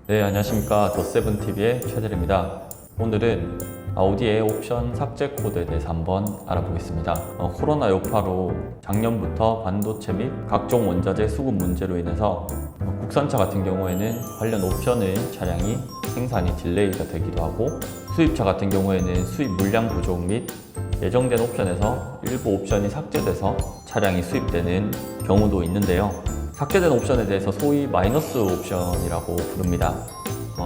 네, 안녕하십니까. 더세븐TV의 최대리입니다. 오늘은 아우디의 옵션 삭제 코드에 대해서 한번 알아보겠습니다. 코로나 여파로 작년부터 반도체 및 각종 원자재 수급 문제로 인해서 국산차 같은 경우에는 관련 옵션의 차량이 생산이 딜레이가 되기도 하고, 수입차 같은 경우에는 수입 물량 부족 및 예정된 옵션에서 일부 옵션이 삭제돼서 차량이 수입되는 경우도 있는데요. 삭제된 옵션에 대해서 소위 마이너스 옵션이라고 부릅니다.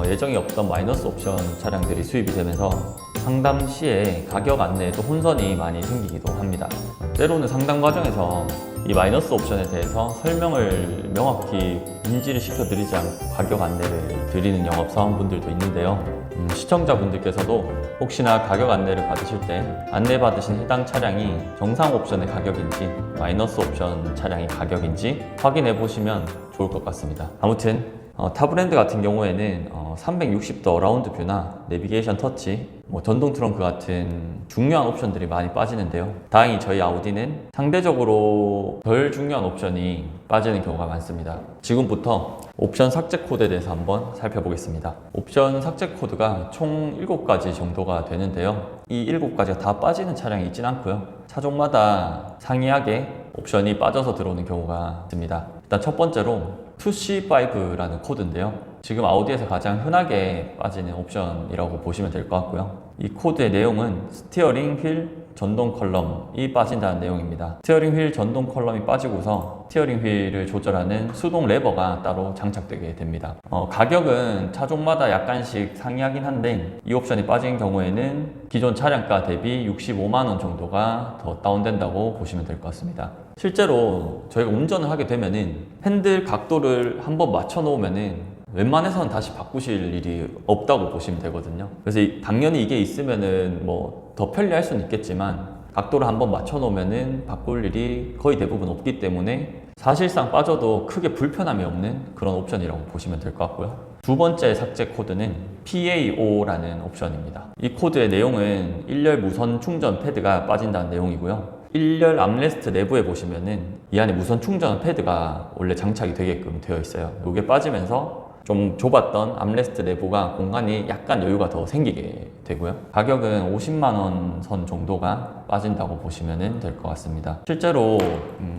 예정이 없던 마이너스 옵션 차량들이 수입이 되면서 상담 시에 가격 안내에도 혼선이 많이 생기기도 합니다. 때로는 상담 과정에서 이 마이너스 옵션에 대해서 설명을 명확히 인지를 시켜드리지 않고 가격 안내를 드리는 영업사원분들도 있는데요. 시청자분들께서도 혹시나 가격 안내를 받으실 때 안내받으신 해당 차량이 정상 옵션의 가격인지 마이너스 옵션 차량의 가격인지 확인해 보시면 좋을 것 같습니다. 아무튼 타 브랜드 같은 경우에는 360도 어라운드 뷰나 내비게이션 터치, 전동 트렁크 같은 중요한 옵션들이 많이 빠지는데요. 다행히 저희 아우디는 상대적으로 덜 중요한 옵션이 빠지는 경우가 많습니다. 지금부터 옵션 삭제 코드에 대해서 한번 살펴보겠습니다. 옵션 삭제 코드가 총 7가지 정도가 되는데요. 이 7가지가 다 빠지는 차량이 있진 않고요. 차종마다 상이하게 옵션이 빠져서 들어오는 경우가 있습니다. 일단 첫 번째로 2C5라는 코드인데요. 지금 아우디에서 가장 흔하게 빠지는 옵션이라고 보시면 될 것 같고요. 이 코드의 내용은 스티어링 휠 전동 컬럼이 빠진다는 내용입니다. 스티어링 휠 전동 컬럼이 빠지고서 스티어링 휠을 조절하는 수동 레버가 따로 장착되게 됩니다. 가격은 차종마다 약간씩 상이하긴 한데 이 옵션이 빠진 경우에는 기존 차량가 대비 65만 원 정도가 더 다운된다고 보시면 될 것 같습니다. 실제로 저희가 운전을 하게 되면은 핸들 각도를 한번 맞춰 놓으면은 웬만해서는 다시 바꾸실 일이 없다고 보시면 되거든요. 그래서 당연히 이게 있으면은 더 편리할 수는 있겠지만 각도를 한번 맞춰 놓으면은 바꿀 일이 거의 대부분 없기 때문에 사실상 빠져도 크게 불편함이 없는 그런 옵션이라고 보시면 될 것 같고요. 두 번째 삭제 코드는 PAO라는 옵션입니다. 이 코드의 내용은 1열 무선 충전 패드가 빠진다는 내용이고요. 1열 암레스트 내부에 보시면은 이 안에 무선 충전 패드가 원래 장착이 되게끔 되어 있어요. 이게 빠지면서 좀 좁았던 암레스트 내부가 공간이 약간 여유가 더 생기게 되고요. 가격은 50만 원 선 정도가 빠진다고 보시면 될 것 같습니다. 실제로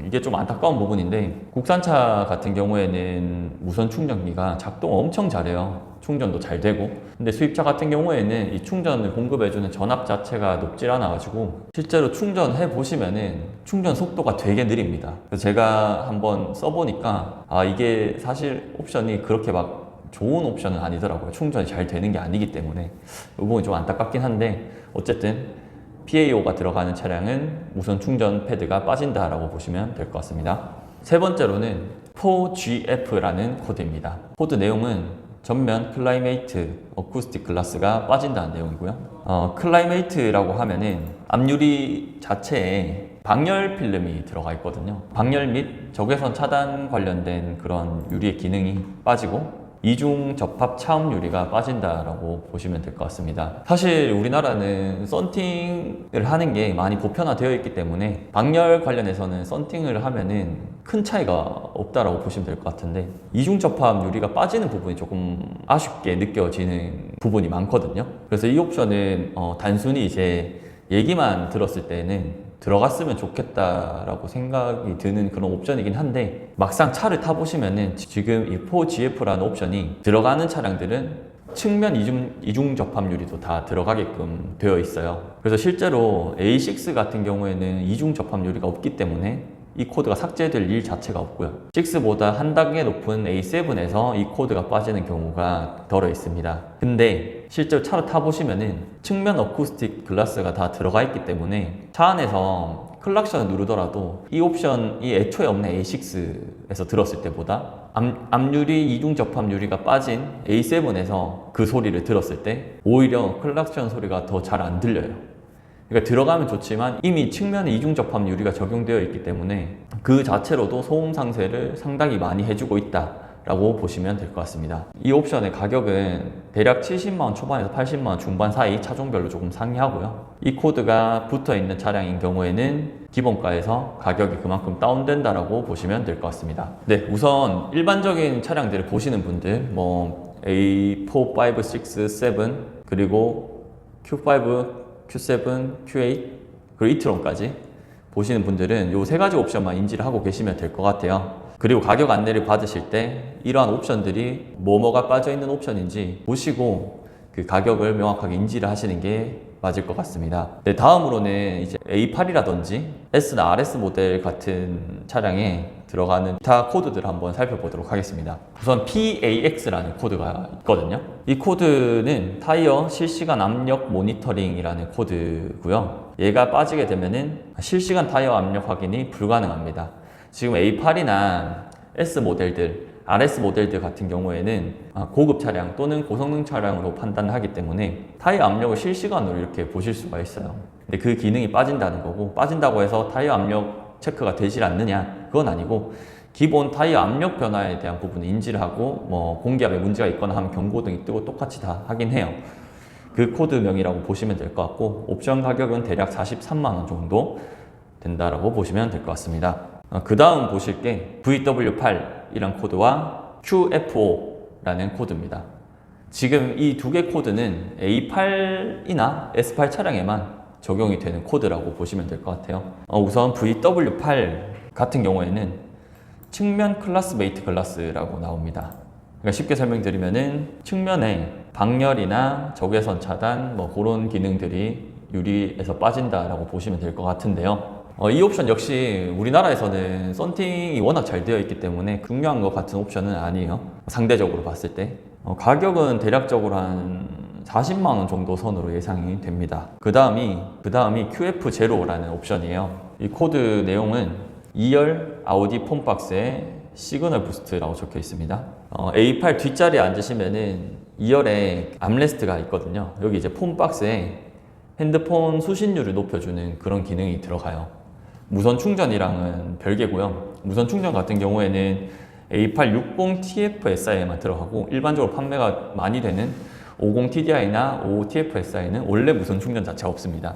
이게 좀 안타까운 부분인데 국산차 같은 경우에는 무선 충전기가 작동을 엄청 잘해요. 충전도 잘 되고, 근데 수입차 같은 경우에는 이 충전을 공급해주는 전압 자체가 높질 않아 가지고 실제로 충전해 보시면은 충전 속도가 되게 느립니다. 그래서 제가 한번 써보니까 이게 사실 옵션이 그렇게 막 좋은 옵션은 아니더라고요. 충전이 잘 되는 게 아니기 때문에 이 부분이 좀 안타깝긴 한데, 어쨌든 PAO가 들어가는 차량은 무선 충전 패드가 빠진다라고 보시면 될 것 같습니다. 세 번째로는 4GF라는 코드입니다. 코드 내용은 전면 클라이메이트 어쿠스틱 글라스가 빠진다는 내용이고요. 클라이메이트라고 하면은 앞유리 자체에 방열 필름이 들어가 있거든요. 방열 및 적외선 차단 관련된 그런 유리의 기능이 빠지고 이중 접합 차음 유리가 빠진다라고 보시면 될 것 같습니다. 사실 우리나라는 썬팅을 하는 게 많이 보편화되어 있기 때문에 방열 관련해서는 썬팅을 하면은 큰 차이가 없다라고 보시면 될 것 같은데, 이중 접합 유리가 빠지는 부분이 조금 아쉽게 느껴지는 부분이 많거든요. 그래서 이 옵션은 단순히 이제 얘기만 들었을 때는 들어갔으면 좋겠다라고 생각이 드는 그런 옵션이긴 한데, 막상 차를 타보시면은 지금 이 4GF라는 옵션이 들어가는 차량들은 측면 이중 접합 유리도 다 들어가게끔 되어 있어요. 그래서 실제로 A6 같은 경우에는 이중 접합 유리가 없기 때문에 이 코드가 삭제될 일 자체가 없고요. 6보다 한 단계 높은 A7에서 이 코드가 빠지는 경우가 덜어 있습니다. 근데 실제로 차를 타보시면은 측면 어쿠스틱 글라스가 다 들어가 있기 때문에 차 안에서 클락션을 누르더라도 이 옵션이 애초에 없는 A6에서 들었을 때보다 앞유리 이중 접합 유리가 빠진 A7에서 그 소리를 들었을 때 오히려 클락션 소리가 더 잘 안 들려요. 그러니까 들어가면 좋지만 이미 측면에 이중 접합 유리가 적용되어 있기 때문에 그 자체로도 소음 상쇄를 상당히 많이 해주고 있다라고 보시면 될 것 같습니다. 이 옵션의 가격은 대략 70만 원 초반에서 80만 원 중반 사이 차종별로 조금 상이하고요. 이 코드가 붙어 있는 차량인 경우에는 기본가에서 가격이 그만큼 다운된다라고 보시면 될 것 같습니다. 네, 우선 일반적인 차량들을 보시는 분들, A4, 5, 6, 7 그리고 Q5, Q7, Q8 그리고 이트론까지 보시는 분들은 이 세 가지 옵션만 인지를 하고 계시면 될 것 같아요. 그리고 가격 안내를 받으실 때 이러한 옵션들이 뭐가 빠져있는 옵션인지 보시고 그 가격을 명확하게 인지를 하시는 게 맞을 것 같습니다. 네, 다음으로는 이제 A8이라든지 S나 RS 모델 같은 차량에 들어가는 기타 코드들을 한번 살펴보도록 하겠습니다. 우선 PAX라는 코드가 있거든요. 이 코드는 타이어 실시간 압력 모니터링이라는 코드고요. 얘가 빠지게 되면은 실시간 타이어 압력 확인이 불가능합니다. 지금 A8이나 S 모델들, RS 모델들 같은 경우에는 고급 차량 또는 고성능 차량으로 판단을 하기 때문에 타이어 압력을 실시간으로 이렇게 보실 수가 있어요. 근데 그 기능이 빠진다는 거고, 빠진다고 해서 타이어 압력 체크가 되질 않느냐? 그건 아니고 기본 타이어 압력 변화에 대한 부분을 인지를 하고 뭐 공기압에 문제가 있거나 하면 경고등이 뜨고 똑같이 다 하긴 해요. 그 코드명이라고 보시면 될 것 같고, 옵션 가격은 대략 43만 원 정도 된다라고 보시면 될 것 같습니다. 그 다음 보실 게 VW8이란 코드와 QFO라는 코드입니다. 지금 이 두 개 코드는 A8이나 S8 차량에만 적용이 되는 코드라고 보시면 될 것 같아요. 우선 VW8 같은 경우에는 측면 클래스 메이트 클래스라고 나옵니다. 그러니까 쉽게 설명드리면은 측면에 방열이나 적외선 차단 뭐 그런 기능들이 유리에서 빠진다라고 보시면 될 것 같은데요. 이 옵션 역시 우리나라에서는 썬팅이 워낙 잘 되어 있기 때문에 중요한 것 같은 옵션은 아니에요. 상대적으로 봤을 때. 가격은 대략적으로 한 40만 원 정도 선으로 예상이 됩니다. 그 다음이 QF0라는 옵션이에요. 이 코드 내용은 2열 아우디 폼박스에 시그널 부스트라고 적혀 있습니다. A8 뒷자리에 앉으시면은 2열에 암레스트가 있거든요. 여기 이제 폼박스에 핸드폰 수신율을 높여주는 그런 기능이 들어가요. 무선 충전이랑은 별개고요. 무선 충전 같은 경우에는 A8 60TF-SI에만 들어가고 일반적으로 판매가 많이 되는 50TDI나 55TF-SI는 원래 무선 충전 자체가 없습니다.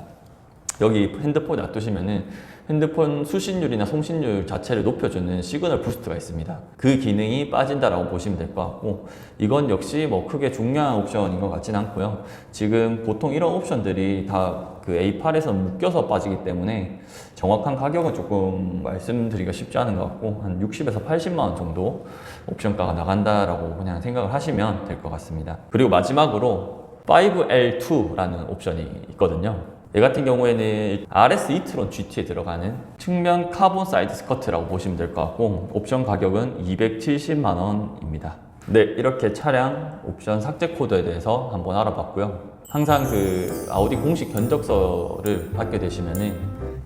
여기 핸드폰에 놔두시면은 핸드폰 수신율이나 송신율 자체를 높여주는 시그널 부스트가 있습니다. 그 기능이 빠진다라고 보시면 될 것 같고, 이건 역시 뭐 크게 중요한 옵션인 것 같진 않고요. 지금 보통 이런 옵션들이 다 그 A8에서 묶여서 빠지기 때문에 정확한 가격은 조금 말씀드리기가 쉽지 않은 것 같고, 한 60에서 80만 원 정도 옵션가가 나간다라고 그냥 생각을 하시면 될 것 같습니다. 그리고 마지막으로 5L2라는 옵션이 있거든요. 얘 같은 경우에는 RS 이트론 GT에 들어가는 측면 카본 사이드 스커트라고 보시면 될 것 같고, 옵션 가격은 270만 원입니다. 네, 이렇게 차량 옵션 삭제 코드에 대해서 한번 알아봤고요. 항상 그 아우디 공식 견적서를 받게 되시면은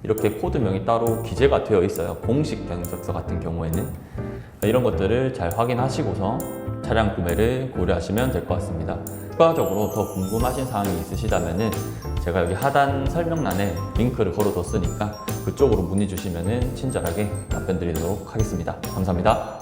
이렇게 코드명이 따로 기재가 되어 있어요. 공식 견적서 같은 경우에는 이런 것들을 잘 확인하시고서 차량 구매를 고려하시면 될 것 같습니다. 추가적으로 더 궁금하신 사항이 있으시다면은 제가 여기 하단 설명란에 링크를 걸어뒀으니까 그쪽으로 문의 주시면은 친절하게 답변 드리도록 하겠습니다. 감사합니다.